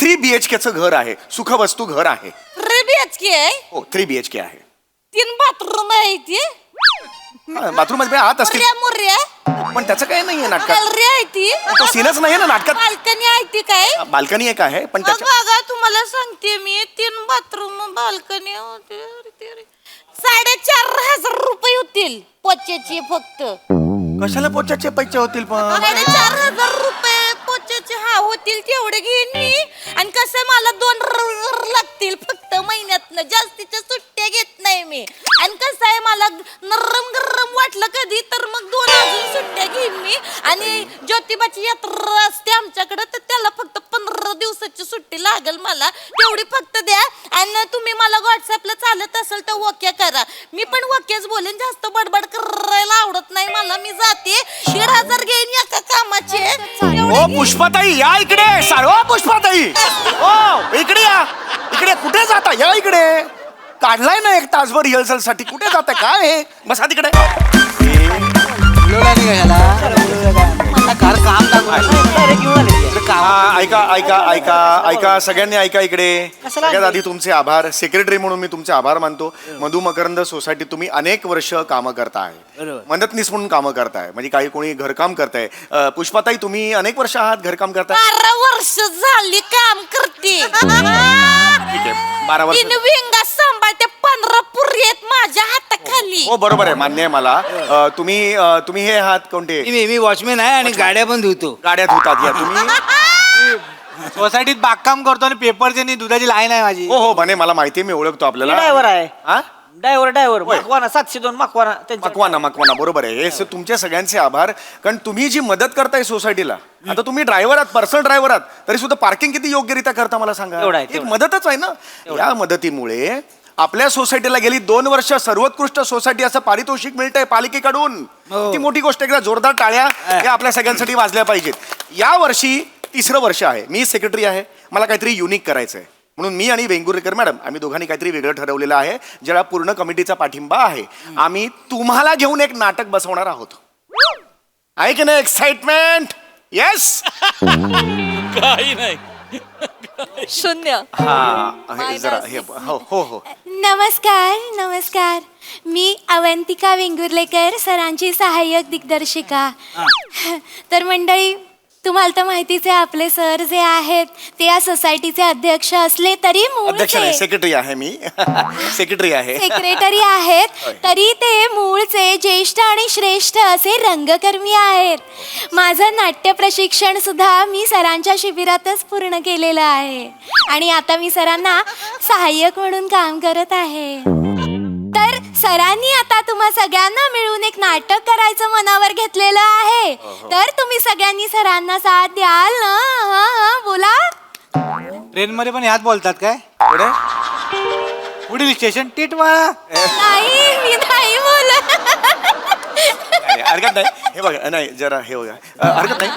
3 BHK घर आहे, सुखवस्तू घर आहे. 3 BHK आहे. हो 3 BHK आहे. 3 बाथरूम आहे ती. बाथरूम मध्ये आत असतील मुर्या पण त्याचं काही नाहीये नाटकात. गॅलरी आहे ती. तो सीनच नाहीये ना नाटकात. बाल्कनी आहे ती काय. बाल्कनी एक आहे पण त्याच्या बघा तुम्हाला सांगते मी 3 बाथरूम बाल्कनी होते. 4,500 रुपये होतील पोच्याची फक्त. कशाला पोचाचे पैसे होतील पण 4,500 रुपये पोच्याचे होतील तेवढे घेईन मी. आणि कसं मला 2 रविवार लागतील फक्त महिन्यातनं. जास्तीच्या सुट्ट्या घेत नाही मी. आणि कसं आहे मला नरम गरम वाटलं कधी तर मग 2 अजून सुट्ट्या घेईन मी. आणि ज्योतिबाची यात्रा असते आमच्याकडे तर त्याला फक्त 15 दिवसाची सुट्टी लागेल मला. तेवढी फक्त द्या. आणि तुम्ही मला व्हॉट्सअपला चालत असेल तर ओके करा. मी पण ओकेच बोलेन. जास्त बडबड करायला आवडत नाही मला. मी जाते 1,500 घेईन एका कामाचे. ओ पुष्पाताई या इकडे. सारवा पुष्पाताई ओ इकडे या. इकडे कुठे जाता या इकडे. काढलाय ना 1 तासभर रिहर्सल साठी. कुठे जाताय काय हे. बसा तिकडे. ऐका ऐका ऐका ऐका सगळ्यांनी ऐका इकडे. सगळ्यात आधी तुमचे आभार. सेक्रेटरी म्हणून मी तुमचे आभार मानतो. मधु मकरंद सोसायटीत तुम्ही अनेक वर्ष कामं करताय. मदतनीस म्हणून कामं करताय. म्हणजे काही कोणी घरकाम करताय. पुष्पाताई तुम्ही अनेक वर्ष आहात घरकाम करताय. 12 वर्ष झाली काम करते. ठीक आहे 12 वर्ष. विंगा सांभाळते. 15 पुरी आहेत माझ्या हाताखाली. हो बरोबर आहे मान्य आहे मला. तुम्ही हे आहात कोणते. मी वॉचमॅन आहे आणि गाड्या पण धुतो. गाड्यात होतात या तुम्ही. सोसायटीत बागकाम करतो आणि पेपरची आणि दुधाची लाईन आहे माझी. हो हो म्हणे मला माहिती आहे. मी ओळखतो आपल्याला. ड्रायव्हर आहे. हा ड्रायव्हर मकवाना 702 मकवाना मकवाना बरोबर आहे. हे तुमच्या सगळ्यांचे आभार. कारण तुम्ही जी मदत करताय सोसायटीला. आता तुम्ही ड्रायव्हर आहात पर्सनल ड्रायव्हर आहात तरी सुद्धा पार्किंग किती योग्यरित्या करता मला सांगा. एक मदतच आहे ना. या मदतीमुळे आपल्या सोसायटीला गेली 2 वर्ष सर्वोत्कृष्ट सोसायटी असं पारितोषिक मिळतंय पालिकेकडून. ती मोठी गोष्ट. एकदा जोरदार टाळ्या या आपल्या सगळ्यांसाठी वाजल्या पाहिजेत. या वर्षी 3रं वर्ष आहे. मी सेक्रेटरी आहे. मला काहीतरी युनिक करायचंय म्हणून मी आणि वेंगुर्लेकर मॅडम आम्ही दोघांनी काहीतरी वेगळं ठरवलेलं आहे. ज्याला पूर्ण कमिटीचा पाठिंबा आहे. आम्ही तुम्हाला घेऊन एक नाटक बसवणार आहोत. आहे की नाही एक्साइटमेंट. येस काही नाही. शून्य. हा जरा हे हो हो हो. नमस्कार. मी अवंतिका वेंगुर्लेकर सरांची सहाय्यक दिग्दर्शिका. तर मंडळी तुम्हाला तर माहितीच आहे आपले सर जे आहेत ते या सोसायटीचे अध्यक्ष असले तरी अध्यक्ष नाही सेक्रेटरी आहे मी. सेक्रेटरी आहे. सेक्रेटरी आहेत तरी ते मूळचे ज्येष्ठ आणि श्रेष्ठ असे रंगकर्मी आहेत. माझं नाट्य प्रशिक्षण सुद्धा मी सरांच्या शिबिरातच पूर्ण केलेलं आहे आणि आता मी सरांना सहाय्यक म्हणून काम करत आहे. तर सरांनी आता तुम्हा सगळ्यांना मिळून एक नाटक करायचं मनावर घेतलेलं आहे. तर तुम्ही सगळ्यांनी सरांना साथ द्याल ना. बोला. ट्रेन मध्ये पण ह्यात बोलतात काय. पुढील स्टेशन टिटवाळा. नाही मी नाही बोलत. हरकत नाही. हे बघा नाही जरा हे बघा हरकत नाही.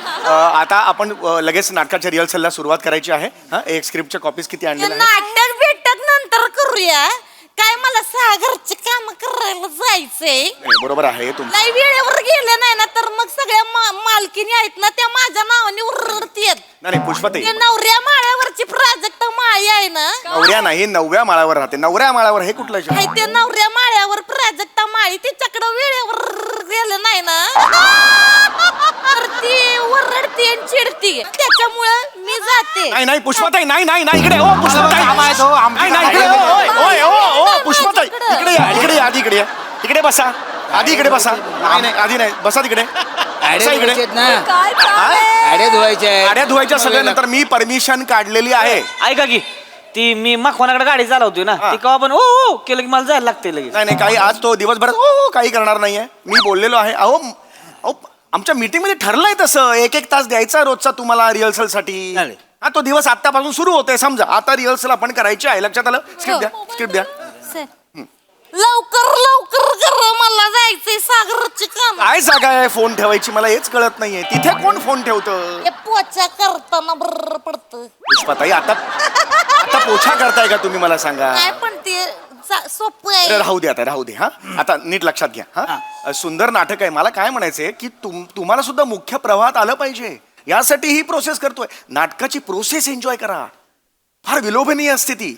आता आपण लगेच नाटकाच्या रिहर्सलला सुरुवात करायची आहे. एक स्क्रिप्टच्या कॉपीज किती आणलेल्या नाटक भेटत नंतर करूया. काय मला सागरची काम करायला जायचंय. बरोबर आहे तुमचं. नाही वेळेवर गेले नाही ना तर मग सगळ्या मालकीनी आहेत ना त्या माझ्या नावाने ओरडतेत. नाही पुष्पाताई त्या 9व्या माळ्यावरची प्राजक्त माळी आहे ना. 9व्या नाही 9व्या माळावर राहते. 9व्या माळावर हे कुठलं आहे ते 9व्या माळ्यावर प्राजक्ता माळी. तिच्याकडे वेळेवर गेलं नाही ना तर ती ओरडते आणि चिडती. त्याच्यामुळं मी जाते. नाही नाही पुष्पाताई नाही नाही नाही इकडे. ओ पुष्पाताई नाही नाही इकडे. ओय ओ ओ पुष्पाताई इकडे या. इकडे या. आधी इकडे या. इकडे बसा. आधी इकडे बसा. नाही नाही आधी नाही बसा तिकडे. बसा इकडे. गाड्या धुवायच्या सगळ्यानंतर मी परमिशन काढलेली आहे. ऐका की ती मी मकवानाकडे गाडी चालवतोय ना ती केव्हा पण ओ केलं की मला जायला लागते लगेच. नाही नाही काही आज तो दिवसभरात ओ काही करणार नाहीये. मी बोललेलो आहे. अहो अहो आमच्या मीटिंग मध्ये ठरलंय तसं 1-1 तास द्यायचा रोजचा तुम्हाला रिहर्सल साठी. हा तो दिवस आतापासून सुरू होतोय. समजा आता रिहर्सल आपण करायची आहे. लक्षात आलं. स्क्रिप्ट द्या. सर लवकर करा मला जायचंय सागरची काम. काय जागा आहे फोन ठेवायची मला हेच कळत नाहीये. तिथे कोण फोन ठेवतं. पोचा करताना बरं पडतं. पुष्पाताई आता पोछा करताय का तुम्ही मला सांगा. काय पण ते सोपं आहे. राहू दे आता राहू दे. हा आता नीट लक्षात घ्या. हा सुंदर नाटक आहे. मला काय म्हणायचंय की तुम्हाला सुद्धा मुख्य प्रवाहात आलं पाहिजे. यासाठी ही प्रोसेस करतोय. नाटकाची प्रोसेस एन्जॉय करा. फार विलोभनीय असते ती.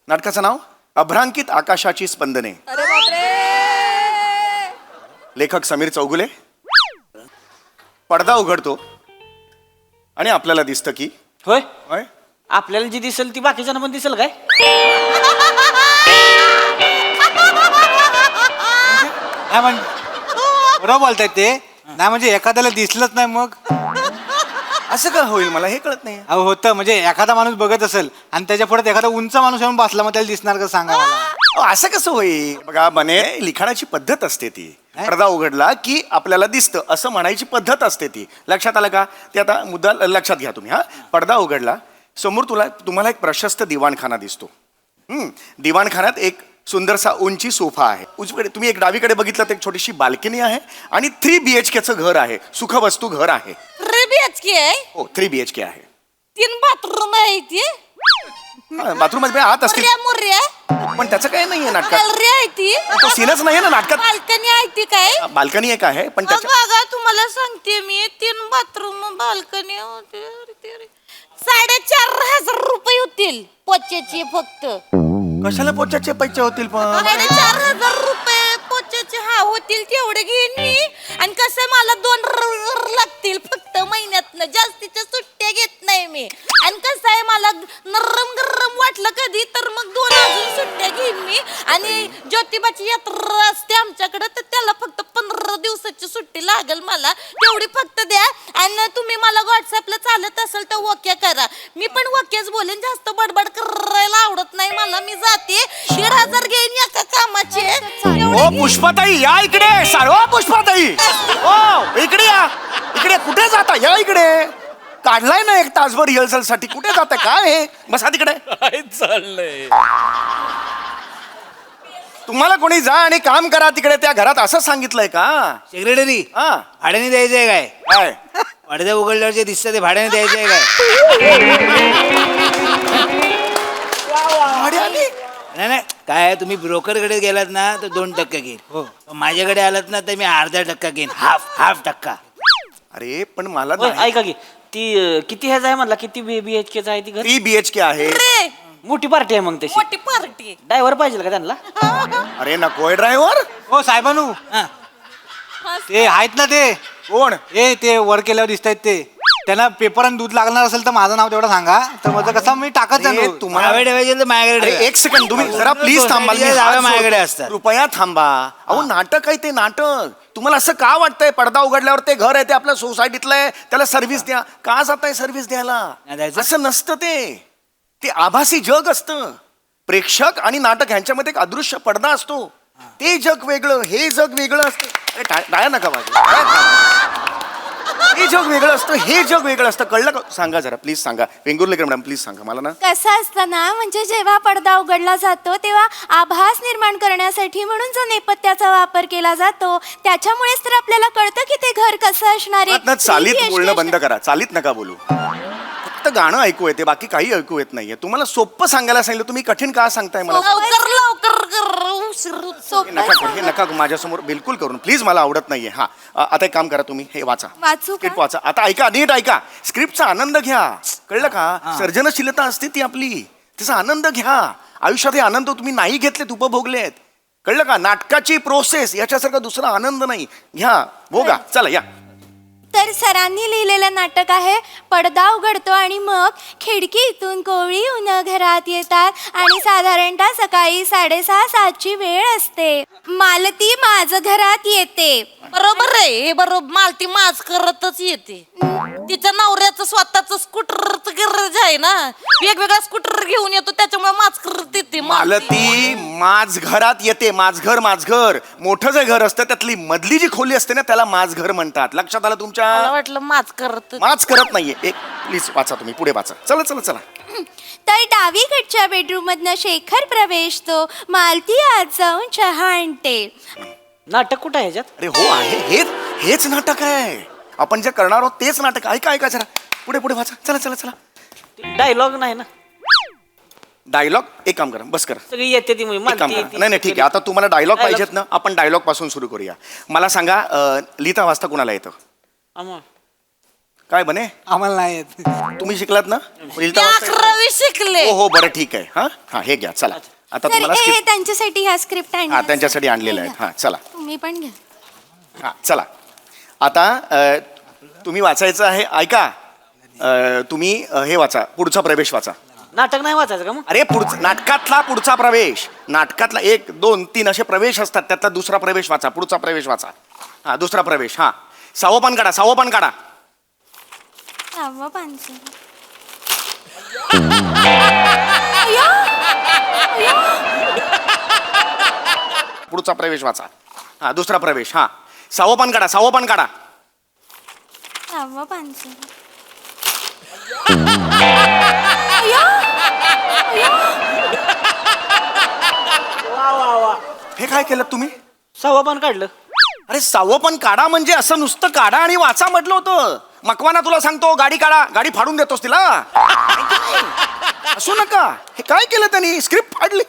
नाटकाचं नाव अभ्रांकित आकाशाची स्पंदने. लेखक समीर चौगुले. पडदा उघडतो आणि आपल्याला दिसतं की होय होय, आपल्याला जी दिसेल ती बाकीच्यांना पण दिसेल काय? नाही म्हणजे बरोबर बोलतायत ते. नाही म्हणजे एखाद्याला दिसलंच नाही मग असं का होईल मला हे कळत नाही. अहो होतं म्हणजे एखादा माणूस बघत असेल आणि त्याच्या पुढे एखादा उंच माणूस येऊन बसला मग त्याला दिसणार का सांगा मला. असं कसं होईल? बघा बने, लिखाणाची पद्धत असते ती. पडदा उघडला की आपल्याला दिसतं असं म्हणायची पद्धत असते ती. लक्षात आलं का? ते आता मुद्दा लक्षात घ्या तुम्ही. हा, पडदा उघडला, समोर तुम्हाला एक प्रशस्त दिवाणखाना दिसतो. दिवाणखान्यात एक सुंदरसा उंची सोफा आहे. उजवीकडे तुम्ही एक डावीकडे बघितलं तर एक छोटीशी बाल्कनी आहे आणि 3 BHKचं घर आहे. सुखवस्तू घर आहे. 3 BHK आहे. हो, 3 BHK आहे. 3 बाथरूम आहे ती. बाथरूम मध्ये आत असतील मुर्या पण त्याचं काय नाहीये नाटकात. गॅलरी आहे ती. तो सीनच नाहीये ना नाटकात. बाल्कनी आहे ती काय? बाल्कनी एक आहे पण त्याच्या बघा तुम्हाला सांगते मी 3 बाथरूम बाल्कनी होते. 4,500 रुपये होतील पोच्याचे फक्त. कशाला पोचाचे पैसे होतील पण? 4,500 रुपये पोच्याचे होतील तेवढे घेईन मी. आणि कसं मला 2 लागतील फक्त महिन्यातनं. जास्तीच्या सुट्ट्या घेत नाही मी. आणि कसं आहे मला नरम गरम वाटलं कधी तर मग 2 अजून सुट्ट्या घेईन मी. आणि ज्योतिबाची यात्रा असते आमच्याकडे तर त्याला फक्त 15 दिवसाची सुट्टी लागेल मला. तेवढी फक्त द्या. आणि तुम्ही मला व्हॉट्सअपला चालत असेल तर ओके करा. मी पण ओकेच बोलेन. जास्त बडबड करायला आवडत नाही मला. मी जाते. 1,500 घेईन एका कामाचे. ओ पुष्पाताई या इकडे. सारवा पुष्पाताई. ओ इकडे या. इकडे कुठे जाता? या इकडे. काढलाय ना 1 तासभर रिहर्सल साठी. कुठे जाताय? काय हे? बसा तिकडे. काय चाललंय? तुम्हाला कोणी जा आणि काम करा तिकडे त्या घरात असं सांगितलंय का? सेक्रेटरी हा भाड्याने द्यायचंय काय? काय? पडद्या उघडल्यावर जे दिसतं ते भाड्याने द्यायचंय काय? भाड्याने? नाही नाही काय तुम्ही ब्रोकरकडे गेलात ना तर 2% घेईन. हो माझ्याकडे आलात ना तर मी अर्धा टक्का घेईन. हाफ टक्का. अरे पण मला होय, नाही. ऐका की ती किती ह्याचा आहे म्हणला? किती BHKचं आहे ती घर? 3 BHK आहे. रे, मोठी पार्टी आहे मग तशी. मोठी पार्टी. ड्रायव्हर पाहिजे का त्यांना? अरे नकोय ड्रायव्हर. हो साहेबानू हा. ते आहेत ना ते कोण? ते वर केल्यावर दिसत आहेत ते. त्यांना पेपर आणि दूध लागणार असेल तर माझं नाव तेवढं सांगा. तर माझं कसं मी टाकत अरे, जाणार. तुम्हाला माझ्याकडे ठेवायचे तर माझ्याकडे अरे ठेवा. 1 सेकंड तुम्ही जरा प्लीज थांबा. मी सोसायटीच्या हात जागा माझ्याकडे जोडतो. असतात. कृपया थांबा. अहो नाटक आहे ते नाटक. तुम्हाला असं का वाटतंय पडदा उघडल्यावर ते घर आहे ते आपल्या सोसायटीतलं आहे त्याला सर्व्हिस द्या? का जाताय सर्व्हिस द्यायला? नाही द्यायचं. असं नसतं ते आभासी जग असतं. प्रेक्षक आणि नाटक ह्यांच्यामध्ये एक अदृश्य पडदा असतो. ते जग वेगळं हे जग वेगळं असतं. अरे टाळ्या नका वाजवू. हे जग वेगळं असतं हे जग वेगळं असतं. कळलं का? सांगा जरा प्लीज सांगा. वेंगुर्लेकर मॅडम प्लीज सांगा मला ना. कसं असतं ना म्हणजे जेव्हा पडदा उघडला जातो तेव्हा आभास निर्माण करण्यासाठी म्हणून जो नेपथ्याचा वापर केला जातो त्याच्यामुळेच तर आपल्याला कळतं की ते घर कसं असणार आहे. ना चालीत 3 बोलणं BHK बंद करा. चालीत नका बोलू. फक्त गाणं ऐकू येते बाकी काही ऐकू येत नाहीये. तुम्हाला सोपं सांगायला सांगितलं तुम्ही कठीण का सांगताय मला? लवकर कर. उशीर होतो. हे नका करू, हे नका माझ्यासमोर बिलकुल करून प्लीज. मला आवडत नाहीये. हा आता एक काम करा तुम्ही हे वाचा. वाचू का? स्क्रिप्ट वाचा. आता ऐका नीट ऐका. स्क्रिप्टचा आनंद घ्या. कळलं का? सर्जनशीलता असते ती आपली. त्याचा आनंद घ्या. आयुष्यात हे आनंद तुम्ही नाही घेतलेत उपभोगलेत. कळलं का? नाटकाची प्रोसेस याच्यासारखा दुसरा आनंद नाही. घ्या भोगा. चला या. तर सरांनी लिहिलेलं नाटक आहे पडदा उघडतो आणि मग खिडकीतून कोवळी उन्हं घरात येतात आणि साधारणतः सकाळी 6:30-7ची वेळ असते. मालती माझं घरात येते. बरोबर आहे. हे बरोबर. मालती माज करतच येते. तिच्या नवऱ्याचं स्वतःच स्कूटरचं गरज आहे ना. वेगवेगळा स्कूटर घेऊन येतो त्याच्यामुळे माज करत येते. मालती माझ घरात येते. माझघर मोठं जे घर असतं त्यातली मधली जी खोली असते ना त्याला माझघर म्हणतात. लक्षात आलं तुमच्या? मला वाटलं माज करत. माच करत नाहीये. एक प्लीज वाचा तुम्ही पुढे वाचा. चला चला चला. तर डावीकडच्या बेडरूम मधनं शेखर प्रवेशतो. मालती आज जाऊन चहा आणते. नाटक कुठं आहे ह्याच्यात? अरे हो आहे. हेच नाटक आहे. आपण जे करणार आहोत तेच नाटक. ऐका जरा. पुढे वाचा. चला चला चला. डायलॉग नाही ना. डायलॉग एक काम करा. बस करा. सगळी येते ती एक काम करा. नाही ठीक आहे. आता तुम्हाला डायलॉग पाहिजेत ना. आपण डायलॉग पासून सुरू करूया. मला सांगा लिहिता वाचता कुणाला येतं? काय बने आम्हाला नाही येत. तुम्ही शिकलात ना मी लिहिता वाचता येतं? 11वी शिकले हो हो बरं ठीक आहे हा हा हे घ्या चला आता तर तुम्हाला हे script- त्यांच्यासाठी ह्या स्क्रिप्ट हा त्यांच्यासाठी आणलेलं आहे हा चला तुम्ही पण घ्या. हा चला आता तुम्ही वाचायचं आहे ऐका तुम्ही हे वाचा पुढचा प्रवेश वाचा नाटक नाही वाचायचं का मग अरे नाटकातला पुढचा प्रवेश नाटकातला 1 2 3 असे प्रवेश असतात त्यातला दुसरा प्रवेश वाचा पुढचा प्रवेश वाचा हा दुसरा प्रवेश हा सहावं पान काढा सहावं पानचं. पुढचा प्रवेश वाचा हा दुसरा प्रवेश हा सहावं पान काढा सहावं पानचं. हे काय केलं तुम्ही सहावं पान काढलं अरे सहावं पण काढा म्हणजे असं नुसतं काढा आणि वाचा म्हटलं होतं मकवाना तुला सांगतो गाडी काढा गाडी फाडून देतोस तिला असू नका हे काय केलं त्यांनी स्क्रिप्ट फाडली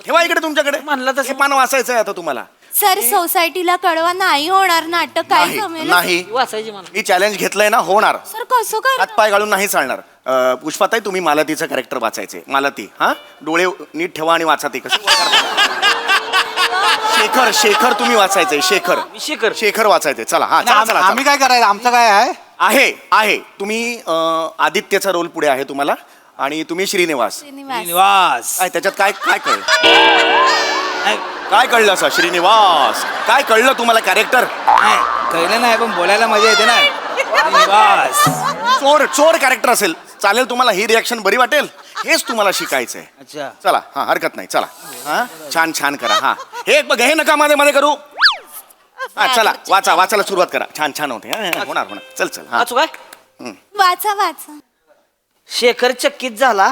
ठेवा इकडे तुमच्याकडे म्हणलं तसं. हे पान वाचायचं आहे आता तुम्हाला सर सोसायटीला कळवा नाही होणार नाटक काय नाही जमेल नाही वाचायची मला मी चॅलेंज घेतलंय ना होणार सर कसं कर हात पाय घालून नाही चालणार पुष्पाताई तुम्ही मालतीचं कॅरेक्टर वाचायचे मालती हा डोळे नीट ठेवा आणि वाचा ते कसं शेखर तुम्ही वाचायचंय शेखर शेखर वाचायचंय चला हा चला चला आम्ही काय करायचं आमचं काय आहे आहे तुम्ही आदित्यचा रोल पुढे आहे तुम्हाला आणि तुम्ही श्रीनिवास श्रीनिवास निवास काय त्याच्यात काय काय कळलं काय कळलं असं श्रीनिवास काय कळलं तुम्हाला कॅरेक्टर कळलं नाही पण बोलायला मजा येते ना निवास चोर कॅरेक्टर असेल चालेल तुम्हाला ही रिॲक्शन बरी वाटेल हेच तुम्हाला शिकायचंय अच्छा चला हा हरकत नाही चला हा छान करा हा हे बघ हे नका मध्ये करू हा चला वाचायला सुरुवात करा छान होते हा, होणार चल हा वाचू काय वाचा वाचा. शेखर चक्कीत झाला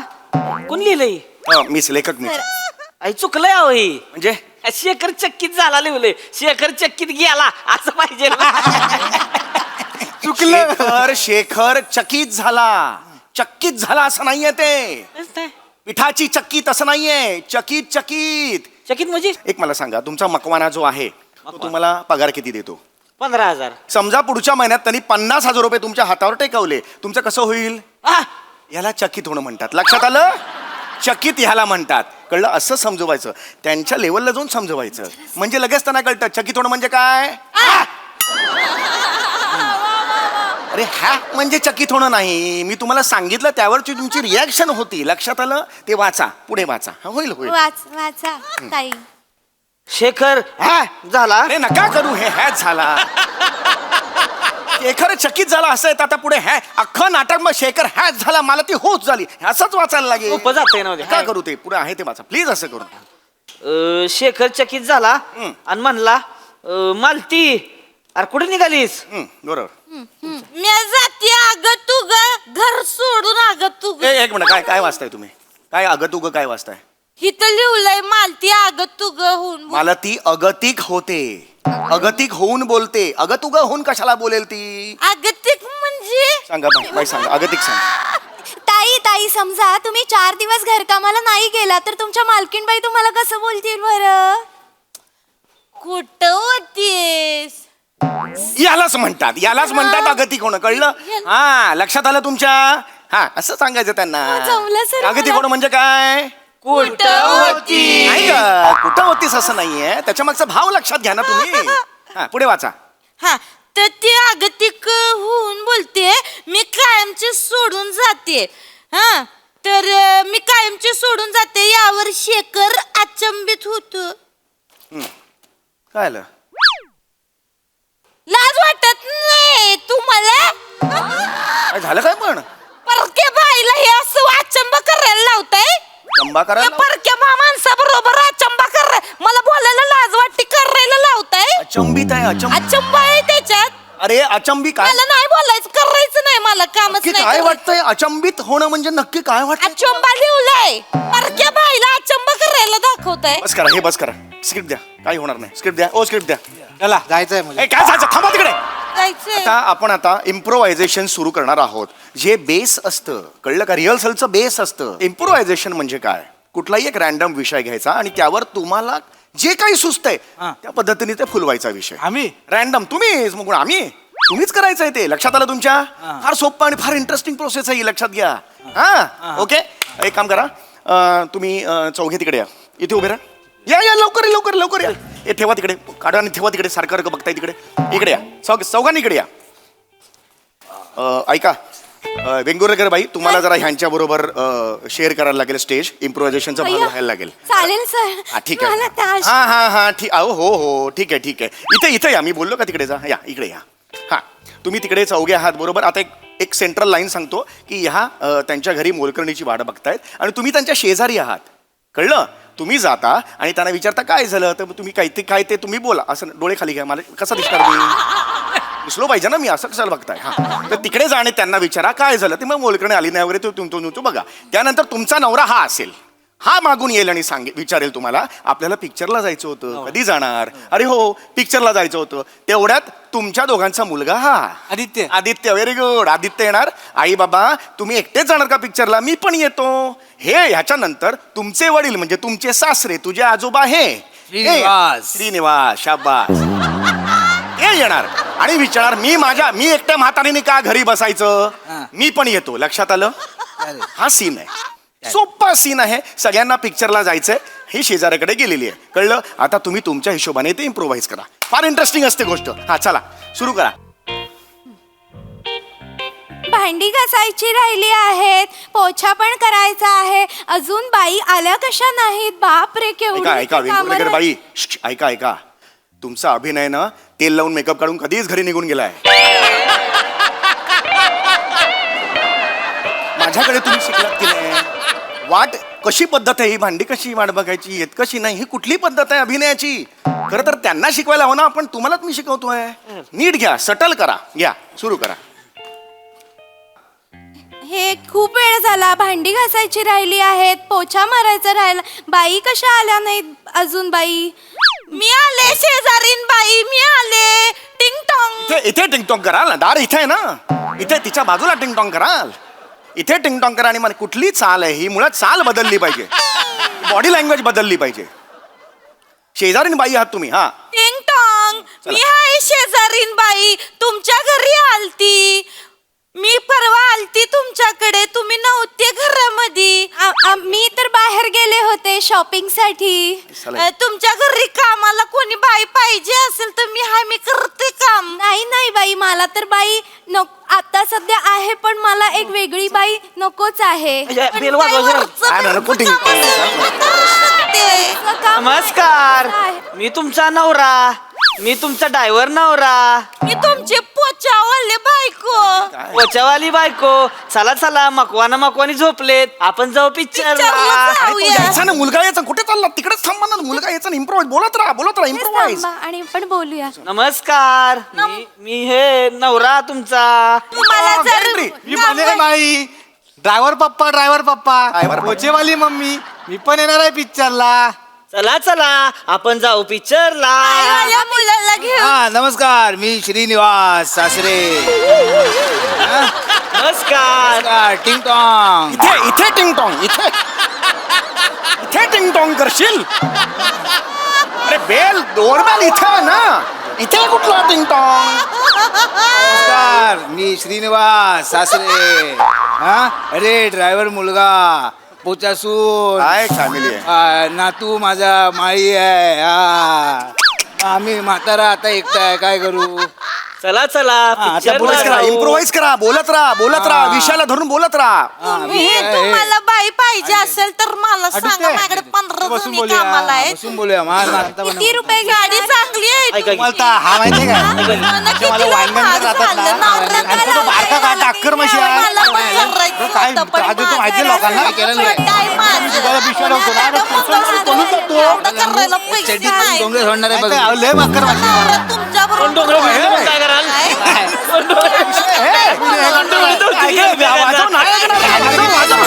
कोण लिहिलंय मीच लेखक मी आई चुकलंय अहो ही म्हणजे शेखर चक्कीत झाला लिहिलंय शेखर चक्कीत गेला असं पाहिजे ना. शेखर चकित झाला असं नाहीये ते पिठाची चक्की तसं नाहीये चकित चक्कीत म्हणजे एक मला सांगा तुमचा मकवाना जो आहे तो तुम्हाला पगार किती देतो 15,000 समजा पुढच्या महिन्यात त्यांनी 50,000 रुपये तुमच्या हातावर टेकवले तुमचं कसं होईल आ, याला चकित होणं म्हणतात लक्षात आलं चकित ह्याला म्हणतात कळलं असं समजवायचं त्यांच्या लेवलला जाऊन समजवायचं म्हणजे लगेच त्यांना कळतं चकित होणं म्हणजे काय अरे ह्या म्हणजे चकित होणं नाही मी तुम्हाला सांगितलं त्यावरची तुमची रिॲक्शन होती लक्षात आलं ते वाचा पुढे वाचा होईल वाचा ताई. शेखर झाला अरे नका करू हे हॅच झाला शेखर चकित झाला असं आहे आता पुढे हॅ अख्खं नाटक मग शेखर हॅच झाला मला ती होच झाली असंच वाचायला लागेल सोपं जातंय ना का करू ते पुढे आहे ते वाचा प्लीज असं करू शेखर चकित झाला आणि म्हणला मालती अरे कुठे निघालीस बरोबर मी जाते अग तू ग घर सोडून अग तू ग एक मिनिट काय वाचताय तुम्ही काय अगतुग काय वाचताय इथं लिवलंय मालती अग तू ग होऊन मला ती अगतिक होते अगतिक होऊन बोलते अगतुग होऊन कशाला बोलेल ती अगतिक म्हणजे सांगा बाई सांगा अगतिक सांगा ताई समजा तुम्ही 4 दिवस घरकामाला नाही गेला तर तुमच्या मालकीणबाई तुम्हाला कसं बोलतील बरं. कुठं होतीस यालाच म्हणतात अगतिक होणं कळलं हा लक्षात आलं तुमच्या हा असं सांगायचं त्यांना जमलं सर अगतिक मला. होणं म्हणजे काय कुठं होती नाही ग कुठं होतीस असं नाहीये त्याच्या मागचा भाव लक्षात घ्या ना तुम्ही हा पुढे वाचा हा तर ती अगतिक होऊन बोलते मी कायमचे सोडून जाते हा तर मी कायमचे सोडून जाते यावर शेखर अचंबित होतो काय आलं लाज वाटत नाही तुम्हाला काय झालं काय पण परक्या बाईला हे असं अचंबा करायला लावताय चंबा या करायला परक्या माणसाबरोबर अचंबा कर मला बोलायला लाज वाटते करायला लावताय अचंबित आहे अचंबित अचंबा आहे त्याच्यात अरे अचंबी काय मला नाही बोलायचं करायचं नाही मला कामच नक्की नाही काय करायचं. वाटतंय अचंबित होणं म्हणजे नक्की काय वाटतं अचंबा लिवलाय परक्या बाईला अचंबा करायला दाखवताय बस करा स्क्रिप्ट द्या काही होणार नाही स्क्रिप्ट द्या स्क्रिप्ट द्या चला जायचंय म्हणजे काय जायचं थांबा तिकडे जायचंय आपण आता इम्प्रोव्हायझेशन सुरू करणार आहोत जे बेस असतं कळलं का रिहर्सलचं बेस असतं इम्प्रोव्हायझेशन म्हणजे काय कुठलाही एक रॅन्डम विषय घ्यायचा आणि त्यावर तुम्हाला जे काही सुचतंय त्या पद्धतीने ते फुलवायचा विषय आम्ही रॅन्डम तुम्हीच मग आम्ही तुम्हीच करायचं आहे ते, लक्षात आलं तुमच्या? फार सोपं आणि फार इंटरेस्टिंग प्रोसेस आहे ही, लक्षात घ्या. हा ओके, एक काम करा, तुम्ही चौघे तिकडे या, इथे उभे राहा. या लवकर लवकर लवकर या. हे ठेवा तिकडे, काढा आणि ठेवा तिकडे, सारखं बघताय तिकडे. इकडे या, चौघांनी इकडे या. ऐका वेंगुर्लेकर बाई, तुम्हाला जरा ह्यांच्या बरोबर शेअर करायला लागेल स्टेज, इम्प्रोव्हायझेशनचा भाग अय्या, व्हायला लागेल. चालेल सर. हा ठीक आहे. मला ताश- हा ठीक, हो ठीक आहे. इथे या, मी बोललो का तिकडे जा, या इकडे या. हा तुम्ही तिकडे चौघे आहात बरोबर. आता एक सेंट्रल लाईन सांगतो की ह्या त्यांच्या घरी मोलकरणीची वाट बघतायत आणि तुम्ही त्यांच्या शेजारी आहात, कळलं? तुम्ही जाता आणि त्यांना विचारता काय झालं, तर तुम्ही काय ते तुम्ही बोला. असं डोळे खाली घ्या, मला कसं दिसणार मी? दिसलो पाहिजे ना मी, असं कशाला बघताय? हा तर तिकडे जा आणि त्यांना विचारा काय झालं ते. मग मोलकरणी आली नाही वगैरे तुमचं बघा. त्यानंतर तुमचा नवरा हा असेल, हा मागून येईल आणि विचारेल तुम्हाला आपल्याला पिक्चरला जायचं होतं, कधी जाणार? अरे हो पिक्चरला जायचं होतं. तेवढ्यात तुमच्या दोघांचा मुलगा हा आदित्य, व्हेरी गुड. आदित्य येणार, आई बाबा तुम्ही एकटेच जाणार का पिक्चरला? मी पण येतो. हे ह्याच्यानंतर तुमचे वडील म्हणजे तुमचे सासरे, तुझे आजोबा हे श्रीनिवास, शाबास, हे येणार आणि विचारणार मी एकट्या म्हातारीने का घरी बसायचं, मी पण येतो. लक्षात आलं? हा सीन आहे, सोपा सीन आहे. सगळ्यांना पिक्चरला जायचंय, ही शेजाऱ्याकडे गेलेली आहे, कळलं? आता तुम्ही तुमच्या हिशोबाने ते इम्प्रोव्हाइज करा, फार इंटरेस्टिंग असते गोष्ट. हा चला सुरू करा. भांडी घासायची राहिली आहेत, पोछा पण करायचा आहे, अजून बाई आल्या कशा नाहीत? बाप रे, ऐका वेंगुर्लेकर बाई, ऐका तुमचा अभिनय ना तेल लावून मेकअप काढून कधीच घरी निघून गेलाय. माझ्याकडे तुम्ही शिकलात की नाही? वाट कशी पद्धत आहे ही, भांडी कशी वाट बघायची, येत कशी नाही, ही कुठली पद्धत आहे अभिनयाची? खरं तर त्यांना शिकवायला हवं ना आपण, तुम्हालाच मी शिकवतोय. नीट घ्या, सटल करा, घ्या सुरू करा. हे खूप वेळ झाला, भांडी घासायची राहिली आहेत, पोछा मारायचा राहिला, बाई कशा आल्या नाहीत अजून? बाई मी आले शेजारीन बाई, मी आले. टिंग टॉंग. इथे टिंगटॉंग कराल ना, दार इथे आहे ना, इथे तिच्या बाजूला टिंगटॉंग कराल, इथे टिंगटॉंग करा. आणि मला कुठली चाल आहे ही, मुळात चाल बदलली पाहिजे, बॉडी लँग्वेज बदलली पाहिजे. शेजारीन बाई आहात तुम्ही. हा टिंग टॉंग. मी आहे शेजारीन बाई, तुमच्या घरी आलती. मी परवा आलती तुमच्याकडे, तुम्ही नव्हते घरामध्ये. मी तर बाहेर गेले होते शॉपिंग साठी. तुमच्या घरी कामाला कोणी बाई पाहिजे असेल तर मी करते काम. नाही बाई, मला तर बाई आता सध्या आहे, पण मला एक वेगळी बाई नकोच आहे. बेल वाजवायचं. नमस्कार, मी तुमचा नवरा, मी तुमचा ड्रायव्हर नवरा, मी तुमचे पोचावाले बायको. पोचावाली बायको. चला मकवानी झोपलेत, आपण जाऊ पिक्चरला. यायचा ना मुलगा, यायचा कुठे चालला? तिकडेच थांबा ना, मुलगा यायचा ना, इम्प्रोव्हाइज बोलत राहा इम्प्रोव्हाइज. आणि आपण बोलूया. नमस्कार, मी हे नवरा तुमचा. तुम्हाला जर मी बने बाई, ड्रायव्हर पप्पा, पोचेवाली मम्मी, मी पण येणार आहे पिक्चरला. चला आपण जाऊ पिक्चरला. माझ्या मुलाला घेऊन. हा नमस्कार, मी श्रीनिवास सासरे. नमस्कार. टिंग टॉंग. इथे टिंगटॉंग, इथे टिंगटॉंग करशील? अरे डोरबेल इथे आहे ना, इथे कुठला टिंगटॉंग? नमस्कार, मी श्रीनिवास सासरे. हा अरे ड्रायव्हर मुलगा, पोचासून काय फॅमिली आहे? नातू माझा माई आहे. आम्ही म्हातारा आता एकटा आहे, काय करू? चला इम्प्रोव्हाइज करा, बोलत राहा, विषयाला धरून बोलत राहा. तुम्हाला बाई पाहिजे असेल तर मला सांगा, माझ्याकडे 15 जणी कामाला आहेत. बसून बोलूया. किती रुपये गाडी चांगली आहे ऐका की. मला हा माहितीये का, किती मला वाईनमॅन महाग जातात ना, झालं, नवरा आणि तो बारका का टाक्कर मशी आहे. मला पण करायचं काय होतं, पण आधी तो माहिती माझं लोकांना केलं नाही. काय माझं? तुला पिशव्या लावतो ना, पुण्यात बोलून जातो. एवढं करायला पैसे चड्डीत नाही. डोंगर सोडणार आहे बघ. काय, लय बाकर माशी. नवरा तुमच्याबरोबर डोंगर फिरून काय कराल? काय? वाजव, नाही ऐकणार. वाजव, वाजव.